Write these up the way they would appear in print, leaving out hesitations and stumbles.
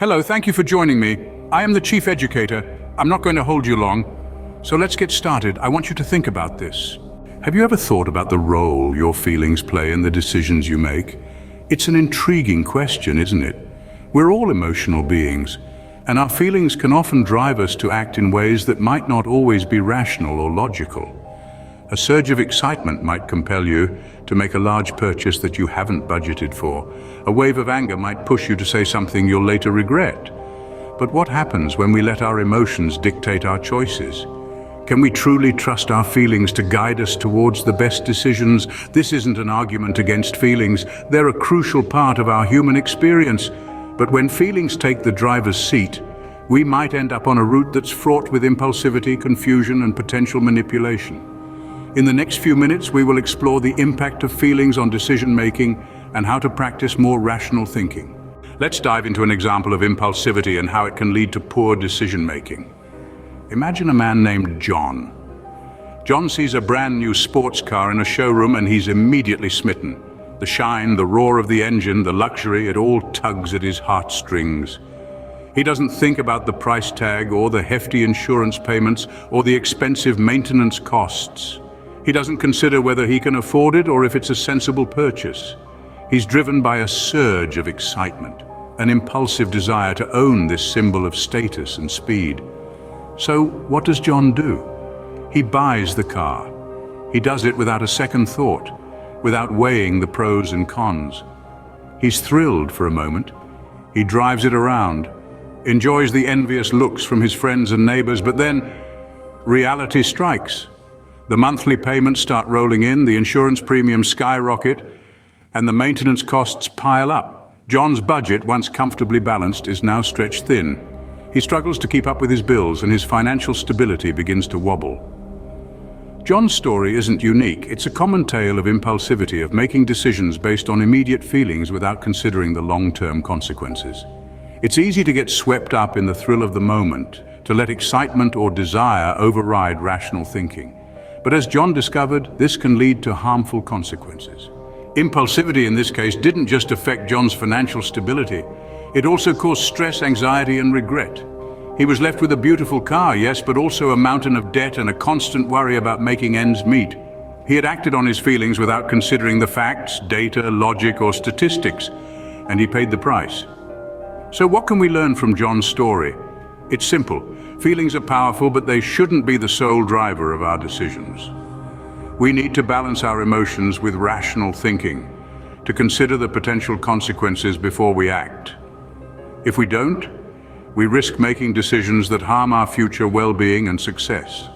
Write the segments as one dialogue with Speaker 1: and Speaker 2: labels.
Speaker 1: Hello, thank you for joining me. I am the chief educator. I'm not going to hold you long. So let's get started. I want you to think about this. Have you ever thought about the role your feelings play in the decisions you make? It's an intriguing question, isn't it? We're all emotional beings, and our feelings can often drive us to act in ways that might not always be rational or logical. A surge of excitement might compel you to make a large purchase that you haven't budgeted for. A wave of anger might push you to say something you'll later regret. But what happens when we let our emotions dictate our choices? Can we truly trust our feelings to guide us towards the best decisions? This isn't an argument against feelings. They're a crucial part of our human experience. But when feelings take the driver's seat, we might end up on a route that's fraught with impulsivity, confusion, and potential manipulation. In the next few minutes, we will explore the impact of feelings on decision-making and how to practice more rational thinking. Let's dive into an example of impulsivity and how it can lead to poor decision-making. Imagine a man named John. John sees a brand new sports car in a showroom and he's immediately smitten. The shine, the roar of the engine, the luxury, it all tugs at his heartstrings. He doesn't think about the price tag or the hefty insurance payments or the expensive maintenance costs. He doesn't consider whether he can afford it or if it's a sensible purchase. He's driven by a surge of excitement, an impulsive desire to own this symbol of status and speed. So what does John do? He buys the car. He does it without a second thought, without weighing the pros and cons. He's thrilled for a moment. He drives it around, enjoys the envious looks from his friends and neighbors, but then reality strikes. The monthly payments start rolling in, the insurance premiums skyrocket, and the maintenance costs pile up. John's budget, once comfortably balanced, is now stretched thin. He struggles to keep up with his bills, and his financial stability begins to wobble. John's story isn't unique. It's a common tale of impulsivity, of making decisions based on immediate feelings without considering the long-term consequences. It's easy to get swept up in the thrill of the moment, to let excitement or desire override rational thinking. But as John discovered, this can lead to harmful consequences. Impulsivity in this case didn't just affect John's financial stability. It also caused stress, anxiety, and regret. He was left with a beautiful car, yes, but also a mountain of debt and a constant worry about making ends meet. He had acted on his feelings without considering the facts, data, logic, or statistics, and he paid the price. So what can we learn from John's story? It's simple. Feelings are powerful, but they shouldn't be the sole driver of our decisions. We need to balance our emotions with rational thinking, to consider the potential consequences before we act. If we don't, we risk making decisions that harm our future well-being and success.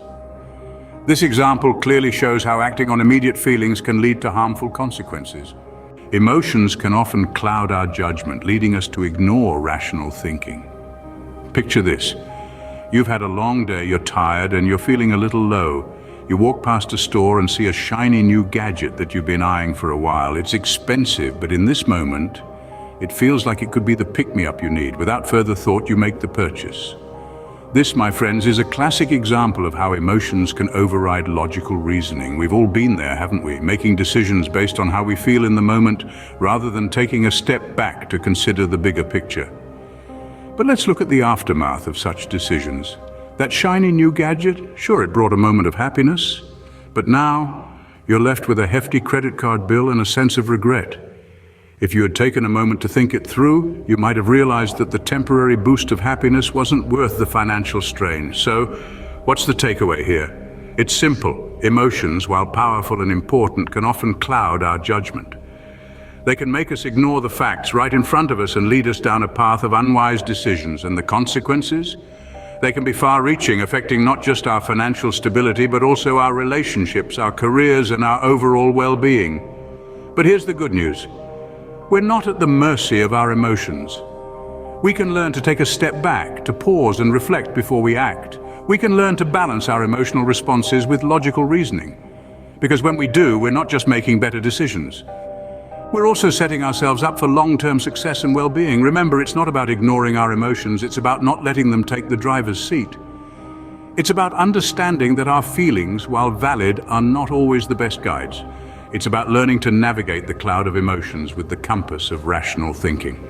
Speaker 1: This example clearly shows how acting on immediate feelings can lead to harmful consequences. Emotions can often cloud our judgment, leading us to ignore rational thinking. Picture this. You've had a long day, you're tired, and you're feeling a little low. You walk past a store and see a shiny new gadget that you've been eyeing for a while. It's expensive, but in this moment, it feels like it could be the pick-me-up you need. Without further thought, you make the purchase. This, my friends, is a classic example of how emotions can override logical reasoning. We've all been there, haven't we? Making decisions based on how we feel in the moment, rather than taking a step back to consider the bigger picture. But let's look at the aftermath of such decisions. That shiny new gadget, sure, it brought a moment of happiness, but now you're left with a hefty credit card bill and a sense of regret. If you had taken a moment to think it through, you might have realized that the temporary boost of happiness wasn't worth the financial strain. So, what's the takeaway here? It's simple. Emotions, while powerful and important, can often cloud our judgment. They can make us ignore the facts right in front of us and lead us down a path of unwise decisions. And the consequences? They can be far-reaching, affecting not just our financial stability, but also our relationships, our careers, and our overall well-being. But here's the good news. We're not at the mercy of our emotions. We can learn to take a step back, to pause and reflect before we act. We can learn to balance our emotional responses with logical reasoning. Because when we do, we're not just making better decisions. We're also setting ourselves up for long-term success and well-being. Remember, it's not about ignoring our emotions, it's about not letting them take the driver's seat. It's about understanding that our feelings, while valid, are not always the best guides. It's about learning to navigate the cloud of emotions with the compass of rational thinking.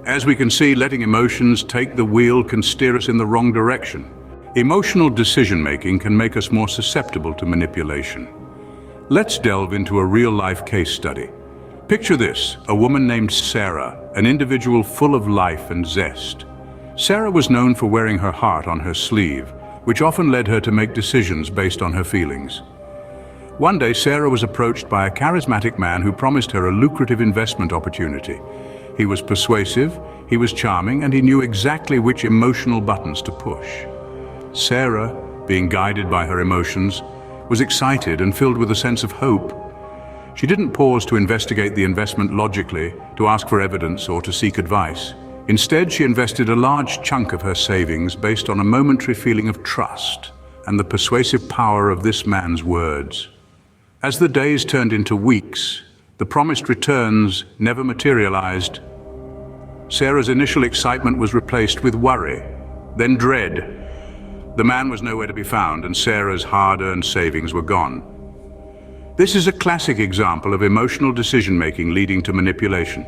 Speaker 1: As we can see, letting emotions take the wheel can steer us in the wrong direction. Emotional decision-making can make us more susceptible to manipulation. Let's delve into a real-life case study. Picture this, a woman named Sarah, an individual full of life and zest. Sarah was known for wearing her heart on her sleeve, which often led her to make decisions based on her feelings. One day, Sarah was approached by a charismatic man who promised her a lucrative investment opportunity. He was persuasive, he was charming, and he knew exactly which emotional buttons to push. Sarah, being guided by her emotions, was excited and filled with a sense of hope. She didn't pause to investigate the investment logically, to ask for evidence, or to seek advice. Instead, she invested a large chunk of her savings based on a momentary feeling of trust and the persuasive power of this man's words. As the days turned into weeks, the promised returns never materialized. Sarah's initial excitement was replaced with worry, then dread. The man was nowhere to be found, and Sarah's hard-earned savings were gone. This is a classic example of emotional decision-making leading to manipulation.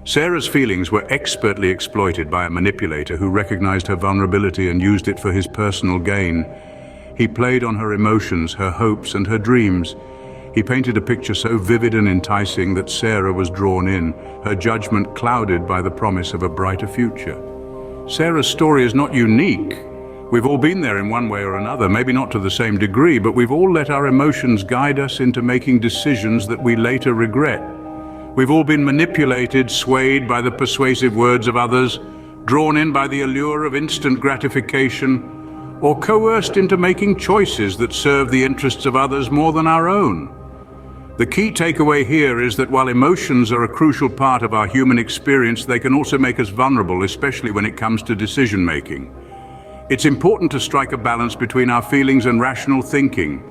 Speaker 1: Sarah's feelings were expertly exploited by a manipulator who recognized her vulnerability and used it for his personal gain. He played on her emotions, her hopes, and her dreams. He painted a picture so vivid and enticing that Sarah was drawn in, her judgment clouded by the promise of a brighter future. Sarah's story is not unique. We've all been there in one way or another, maybe not to the same degree, but we've all let our emotions guide us into making decisions that we later regret. We've all been manipulated, swayed by the persuasive words of others, drawn in by the allure of instant gratification, or coerced into making choices that serve the interests of others more than our own. The key takeaway here is that while emotions are a crucial part of our human experience, they can also make us vulnerable, especially when it comes to decision-making. It's important to strike a balance between our feelings and rational thinking.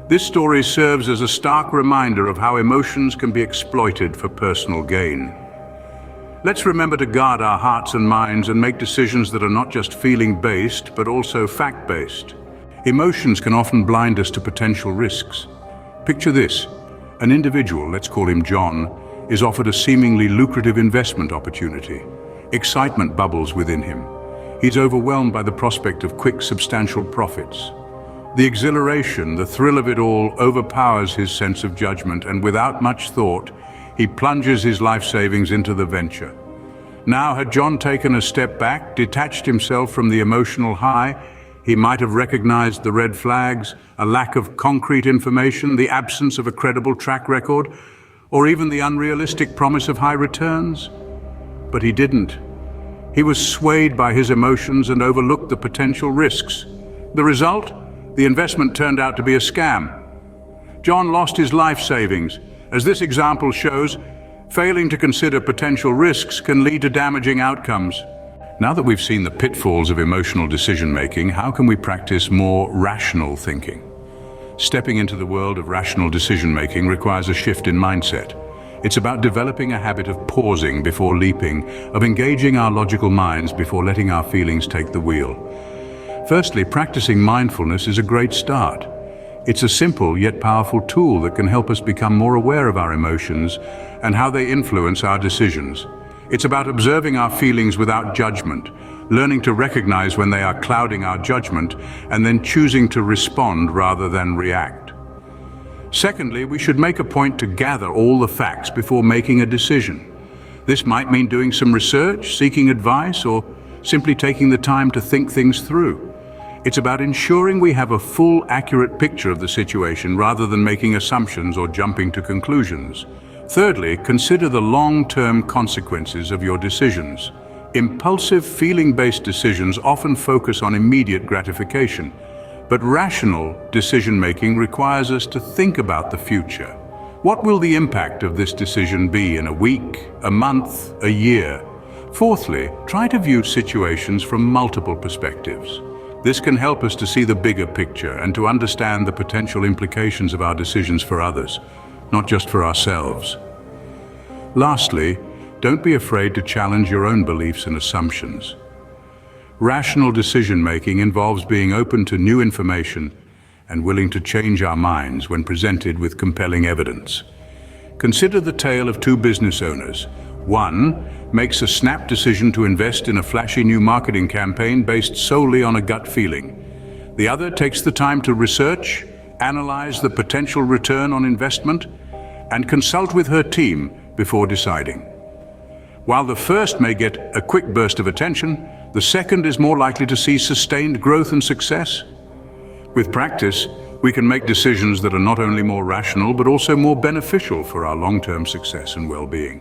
Speaker 1: This story serves as a stark reminder of how emotions can be exploited for personal gain. Let's remember to guard our hearts and minds and make decisions that are not just feeling-based, but also fact-based. Emotions can often blind us to potential risks. Picture this. An individual, let's call him John, is offered a seemingly lucrative investment opportunity. Excitement bubbles within him. He's overwhelmed by the prospect of quick, substantial profits. The exhilaration, the thrill of it all overpowers his sense of judgment, and without much thought, he plunges his life savings into the venture. Now, had John taken a step back, detached himself from the emotional high, he might have recognized the red flags, a lack of concrete information, the absence of a credible track record, or even the unrealistic promise of high returns. But he didn't. He was swayed by his emotions and overlooked the potential risks. The result? The investment turned out to be a scam. John lost his life savings. As this example shows, failing to consider potential risks can lead to damaging outcomes. Now that we've seen the pitfalls of emotional decision-making, how can we practice more rational thinking? Stepping into the world of rational decision-making requires a shift in mindset. It's about developing a habit of pausing before leaping, of engaging our logical minds before letting our feelings take the wheel. Firstly, practicing mindfulness is a great start. It's a simple yet powerful tool that can help us become more aware of our emotions and how they influence our decisions. It's about observing our feelings without judgment, learning to recognize when they are clouding our judgment, and then choosing to respond rather than react. Secondly, we should make a point to gather all the facts before making a decision. This might mean doing some research, seeking advice, or simply taking the time to think things through. It's about ensuring we have a full, accurate picture of the situation rather than making assumptions or jumping to conclusions. Thirdly, consider the long-term consequences of your decisions. Impulsive, feeling-based decisions often focus on immediate gratification, but rational decision-making requires us to think about the future. What will the impact of this decision be in a week, a month, a year? Fourthly, try to view situations from multiple perspectives. This can help us to see the bigger picture and to understand the potential implications of our decisions for others, not just for ourselves. Lastly, don't be afraid to challenge your own beliefs and assumptions. Rational decision-making involves being open to new information and willing to change our minds when presented with compelling evidence. Consider the tale of two business owners. One makes a snap decision to invest in a flashy new marketing campaign based solely on a gut feeling. The other takes the time to research, analyze the potential return on investment, and consult with her team before deciding. While the first may get a quick burst of attention, the second is more likely to see sustained growth and success. With practice, we can make decisions that are not only more rational but also more beneficial for our long-term success and well-being.